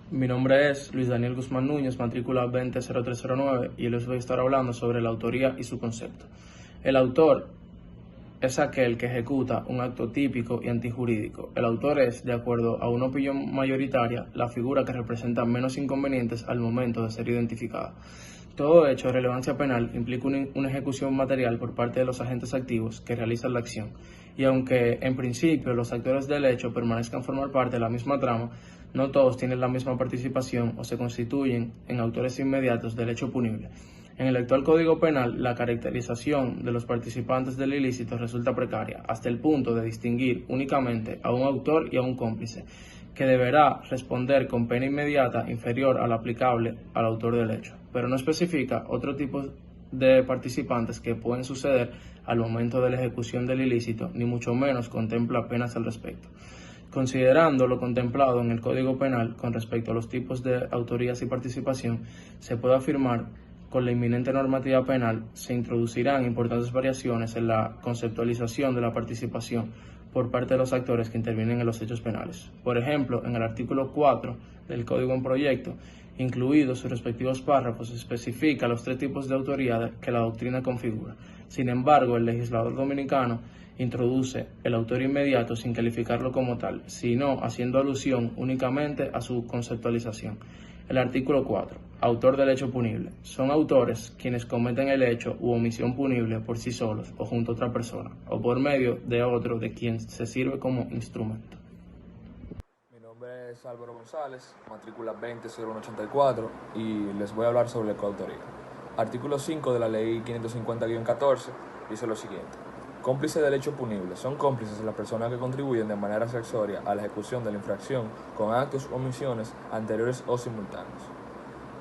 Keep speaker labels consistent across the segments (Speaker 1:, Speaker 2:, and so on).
Speaker 1: Mi nombre es Luis Daniel Guzmán Núñez, matrícula 200309, y les voy a estar hablando sobre la autoría y su concepto. El autor es aquel que ejecuta un acto típico y antijurídico. El autor es, de acuerdo a una opinión mayoritaria, la figura que representa menos inconvenientes al momento de ser identificada. Todo hecho de relevancia penal implica una ejecución material por parte de los agentes activos que realizan la acción, y aunque en principio los actores del hecho permanezcan formar parte de la misma trama, no todos tienen la misma participación o se constituyen en autores inmediatos del hecho punible. En el actual Código Penal, la caracterización de los participantes del ilícito resulta precaria, hasta el punto de distinguir únicamente a un autor y a un cómplice, que deberá responder con pena inmediata inferior a la aplicable al autor del hecho, pero no especifica otro tipo de participantes que pueden suceder al momento de la ejecución del ilícito, ni mucho menos contempla penas al respecto. Considerando lo contemplado en el Código Penal con respecto a los tipos de autorías y participación, se puede afirmar con la inminente normativa penal se introducirán importantes variaciones en la conceptualización de la participación por parte de los actores que intervienen en los hechos penales. Por ejemplo, en el artículo 4 del Código en Proyecto, incluidos sus respectivos párrafos, se especifica los tres tipos de autoría que la doctrina configura. Sin embargo, el legislador dominicano introduce el autor inmediato sin calificarlo como tal, sino haciendo alusión únicamente a su conceptualización. El artículo 4. Autor del hecho punible. Son autores quienes cometen el hecho u omisión punible por sí solos o junto a otra persona, o por medio de otro de quien se sirve como instrumento.
Speaker 2: Mi nombre es Álvaro González, matrícula 200184, y les voy a hablar sobre la coautoría. Artículo 5 de la Ley 550-14 dice lo siguiente. Cómplice del hecho punible. Son cómplices las personas que contribuyen de manera accesoria a la ejecución de la infracción con actos o omisiones anteriores o simultáneos.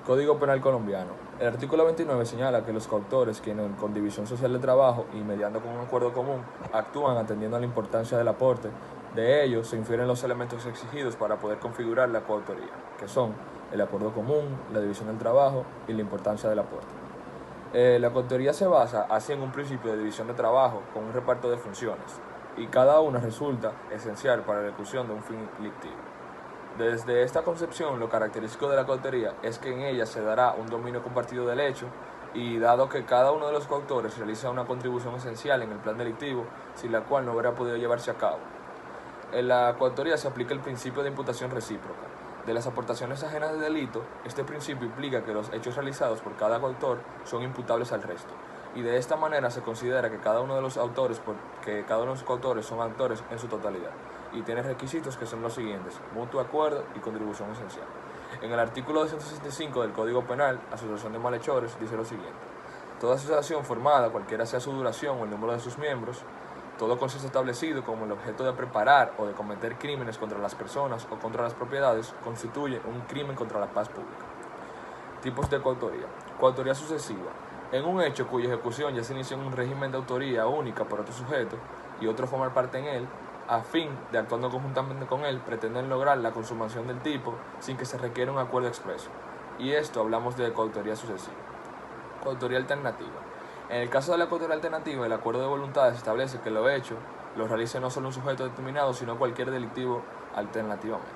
Speaker 2: Código Penal colombiano. El artículo 29 señala que los coautores, quienes con división social de trabajo y mediando con un acuerdo común, actúan atendiendo a la importancia del aporte. De ellos se infieren los elementos exigidos para poder configurar la coautoría, que son el acuerdo común, la división del trabajo y la importancia del aporte. La coautoría se basa así en un principio de división de trabajo con un reparto de funciones, y cada una resulta esencial para la ejecución de un fin delictivo. Desde esta concepción, lo característico de la coautoría es que en ella se dará un dominio compartido del hecho, y dado que cada uno de los coautores realiza una contribución esencial en el plan delictivo, sin la cual no hubiera podido llevarse a cabo. En la coautoría se aplica el principio de imputación recíproca. De las aportaciones ajenas de delito, este principio implica que los hechos realizados por cada coautor son imputables al resto, y de esta manera se considera que cada uno de los autores, porque cada uno de los coautores son actores en su totalidad, y tiene requisitos que son los siguientes: mutuo acuerdo y contribución esencial. En el artículo 265 del Código Penal, asociación de malhechores, dice lo siguiente: toda asociación formada, cualquiera sea su duración o el número de sus miembros, todo concepto establecido como el objeto de preparar o de cometer crímenes contra las personas o contra las propiedades, constituye un crimen contra la paz pública. Tipos de coautoría. Coautoría sucesiva. En un hecho cuya ejecución ya se inició en un régimen de autoría única por otro sujeto y otro formar parte en él, a fin de, actuando conjuntamente con él, pretenden lograr la consumación del tipo sin que se requiera un acuerdo expreso. Y esto hablamos de coautoría sucesiva. Coautoría alternativa. En el caso de la coautoría alternativa, el acuerdo de voluntades establece que lo hecho lo realice no solo un sujeto determinado, sino cualquier delictivo alternativamente.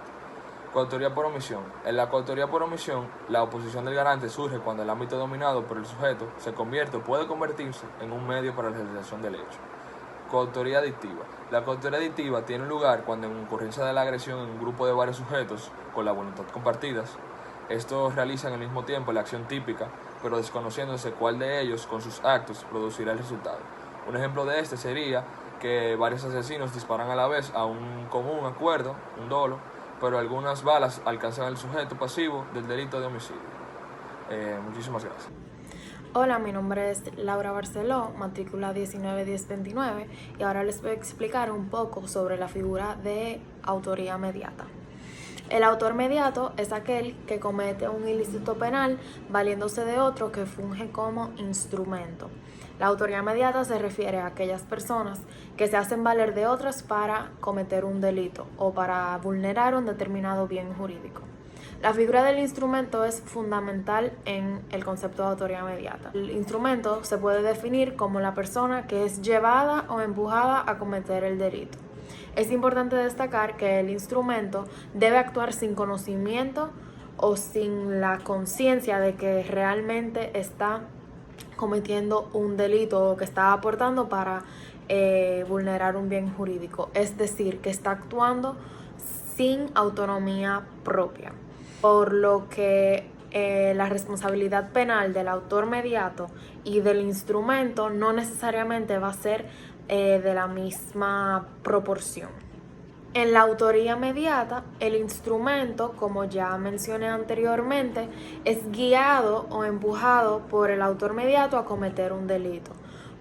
Speaker 2: Coautoría por omisión. En la coautoría por omisión, la oposición del garante surge cuando el ámbito dominado por el sujeto se convierte o puede convertirse en un medio para la realización del hecho. Coautoría adictiva. La coautoría adictiva tiene lugar cuando, en ocurrencia de la agresión en un grupo de varios sujetos con la voluntad compartidas, estos realizan al mismo tiempo la acción típica, pero desconociéndose cuál de ellos con sus actos producirá el resultado. Un ejemplo de este sería que varios asesinos disparan a la vez a un común acuerdo, un dolo, pero algunas balas alcanzan al sujeto pasivo del delito de homicidio. Muchísimas gracias.
Speaker 3: Hola, mi nombre es Laura Barceló, matrícula 191029, y ahora les voy a explicar un poco sobre la figura de autoría mediata. El autor mediato es aquel que comete un ilícito penal valiéndose de otro que funge como instrumento. La autoría mediata se refiere a aquellas personas que se hacen valer de otras para cometer un delito o para vulnerar un determinado bien jurídico. La figura del instrumento es fundamental en el concepto de autoría mediata. El instrumento se puede definir como la persona que es llevada o empujada a cometer el delito. Es importante destacar que el instrumento debe actuar sin conocimiento o sin la conciencia de que realmente está cometiendo un delito o que está aportando para vulnerar un bien jurídico, es decir, que está actuando sin autonomía propia, por lo que la responsabilidad penal del autor mediato y del instrumento no necesariamente va a ser de la misma proporción. En la autoría mediata, el instrumento, como ya mencioné anteriormente, es guiado o empujado por el autor mediato a cometer un delito.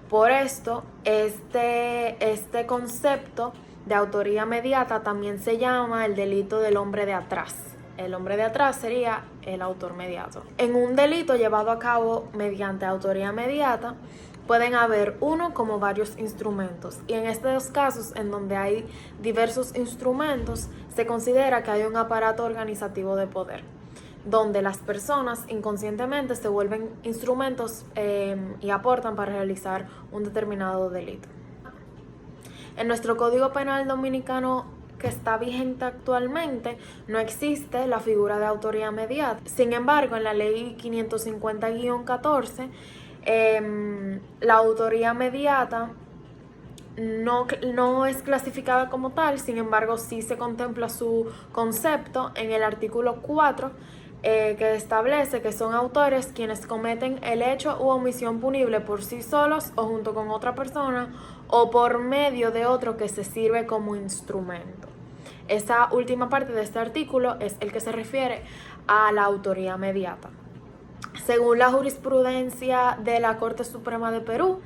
Speaker 3: Por esto, este concepto de autoría mediata también se llama el delito del hombre de atrás. El hombre de atrás sería el autor mediato. En un delito llevado a cabo mediante autoría mediata, pueden haber uno como varios instrumentos, y en estos casos en donde hay diversos instrumentos se considera que hay un aparato organizativo de poder, donde las personas inconscientemente se vuelven instrumentos y aportan para realizar un determinado delito. En nuestro Código Penal dominicano, que está vigente actualmente, no existe la figura de autoría mediata. Sin embargo, en la Ley 550-14, la autoría mediata no es clasificada como tal, sin embargo sí se contempla su concepto en el artículo 4, que establece que son autores quienes cometen el hecho u omisión punible por sí solos o junto con otra persona o por medio de otro que se sirve como instrumento. Esa última parte de este artículo es el que se refiere a la autoría mediata. Según la jurisprudencia de la Corte Suprema de Perú,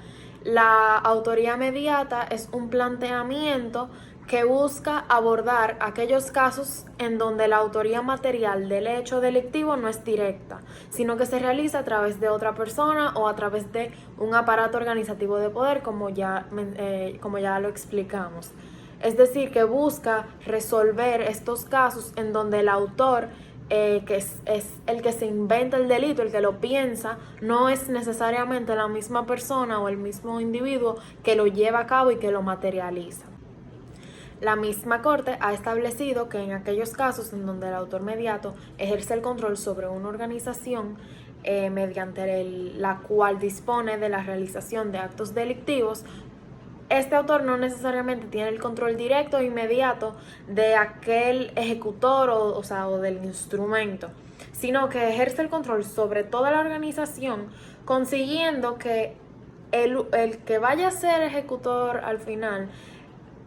Speaker 3: la autoría mediata es un planteamiento que busca abordar aquellos casos en donde la autoría material del hecho delictivo no es directa, sino que se realiza a través de otra persona o a través de un aparato organizativo de poder, como ya lo explicamos. Es decir, que busca resolver estos casos en donde el autor, que es el que se inventa el delito, el que lo piensa, no es necesariamente la misma persona o el mismo individuo que lo lleva a cabo y que lo materializa. La misma Corte ha establecido que en aquellos casos en donde el autor mediato ejerce el control sobre una organización mediante la cual dispone de la realización de actos delictivos, este autor no necesariamente tiene el control directo e inmediato de aquel ejecutor o del instrumento, sino que ejerce el control sobre toda la organización, consiguiendo que el que vaya a ser ejecutor al final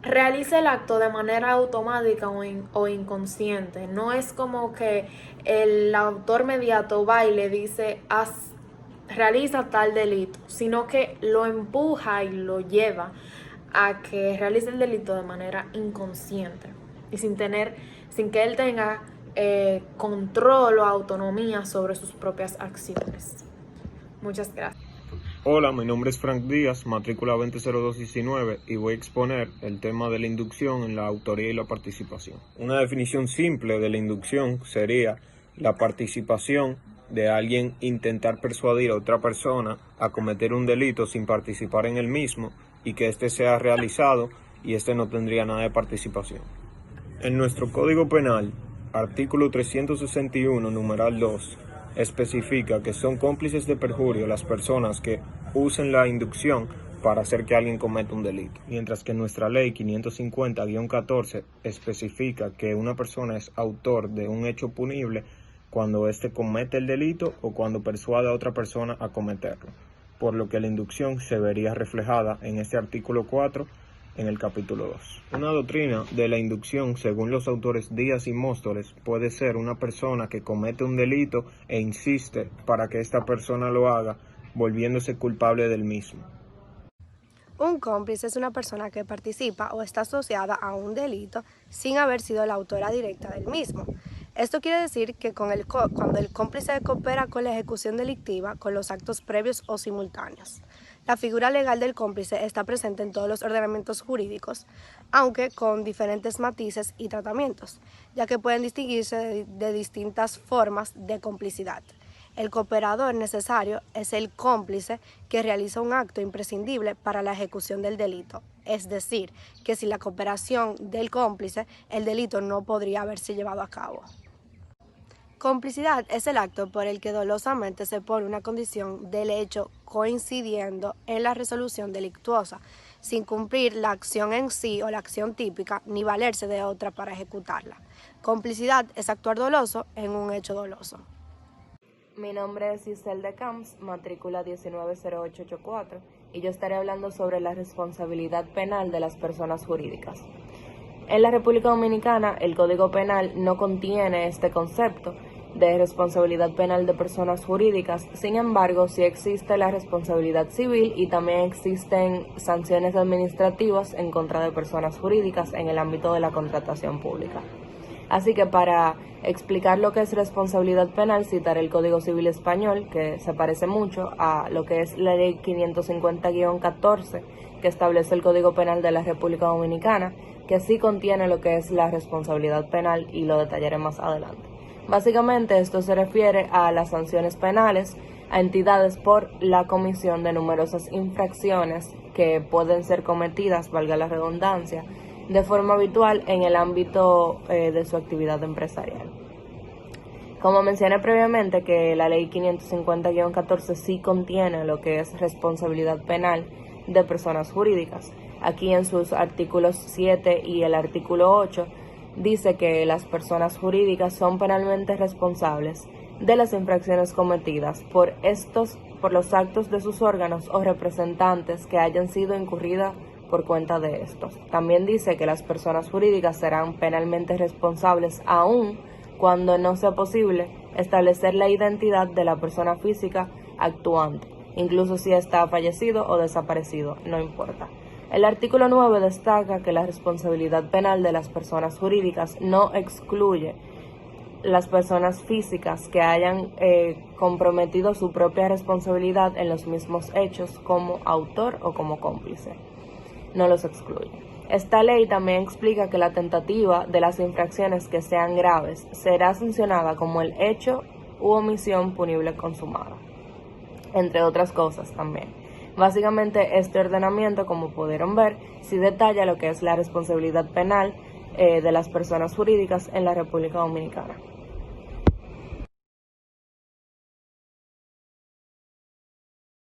Speaker 3: realice el acto de manera automática o inconsciente. No es como que el autor mediato va y le dice, realiza tal delito, sino que lo empuja y lo lleva a que realice el delito de manera inconsciente y sin que él tenga control o autonomía sobre sus propias acciones. Muchas gracias.
Speaker 4: Hola, mi nombre es Frank Díaz, matrícula 200219, y voy a exponer el tema de la inducción en la autoría y la participación. Una definición simple de la inducción sería la participación de alguien intentar persuadir a otra persona a cometer un delito sin participar en el mismo y que éste sea realizado y éste no tendría nada de participación. En nuestro Código Penal, artículo 361, numeral 2, especifica que son cómplices de perjurio las personas que usen la inducción para hacer que alguien cometa un delito. Mientras que nuestra ley 550-14 especifica que una persona es autor de un hecho punible cuando éste comete el delito o cuando persuade a otra persona a cometerlo, por lo que la inducción se vería reflejada en este artículo 4 en el capítulo 2. Una doctrina de la inducción, según los autores Díaz y Móstoles, puede ser una persona que comete un delito e insiste para que esta persona lo haga, volviéndose culpable del mismo.
Speaker 5: Un cómplice es una persona que participa o está asociada a un delito sin haber sido la autora directa del mismo. Esto quiere decir que cuando el cómplice coopera con la ejecución delictiva con los actos previos o simultáneos. La figura legal del cómplice está presente en todos los ordenamientos jurídicos, aunque con diferentes matices y tratamientos, ya que pueden distinguirse de distintas formas de complicidad. El cooperador necesario es el cómplice que realiza un acto imprescindible para la ejecución del delito, es decir, que sin la cooperación del cómplice, el delito no podría haberse llevado a cabo. Complicidad es el acto por el que dolosamente se pone una condición del hecho coincidiendo en la resolución delictuosa, sin cumplir la acción en sí o la acción típica, ni valerse de otra para ejecutarla. Complicidad es actuar doloso en un hecho doloso.
Speaker 6: Mi nombre es Giselle de Camps, matrícula 190884, y yo estaré hablando sobre la responsabilidad penal de las personas jurídicas. En la República Dominicana, el Código Penal no contiene este concepto de responsabilidad penal de personas jurídicas. Sin embargo, sí existe la responsabilidad civil y también existen sanciones administrativas en contra de personas jurídicas en el ámbito de la contratación pública. Así que para explicar lo que es responsabilidad penal, citaré el Código Civil Español, que se parece mucho a lo que es la Ley 550-14, que establece el Código Penal de la República Dominicana, que sí contiene lo que es la responsabilidad penal y lo detallaré más adelante. Básicamente esto se refiere a las sanciones penales a entidades por la comisión de numerosas infracciones que pueden ser cometidas, valga la redundancia, de forma habitual en el ámbito de su actividad empresarial. Como mencioné previamente que la Ley 550-14 sí contiene lo que es responsabilidad penal de personas jurídicas. Aquí en sus artículos 7 y el artículo 8 dice que las personas jurídicas son penalmente responsables de las infracciones cometidas por los actos de sus órganos o representantes que hayan sido incurridas por cuenta de estos. También dice que las personas jurídicas serán penalmente responsables aun cuando no sea posible establecer la identidad de la persona física actuante, incluso si está fallecido o desaparecido, no importa. El artículo 9 destaca que la responsabilidad penal de las personas jurídicas no excluye las personas físicas que hayan comprometido su propia responsabilidad en los mismos hechos como autor o como cómplice. No los excluye. Esta ley también explica que la tentativa de las infracciones que sean graves será sancionada como el hecho u omisión punible consumada, entre otras cosas también. Básicamente este ordenamiento, como pudieron ver, sí detalla lo que es la responsabilidad penal de las personas jurídicas en la República Dominicana.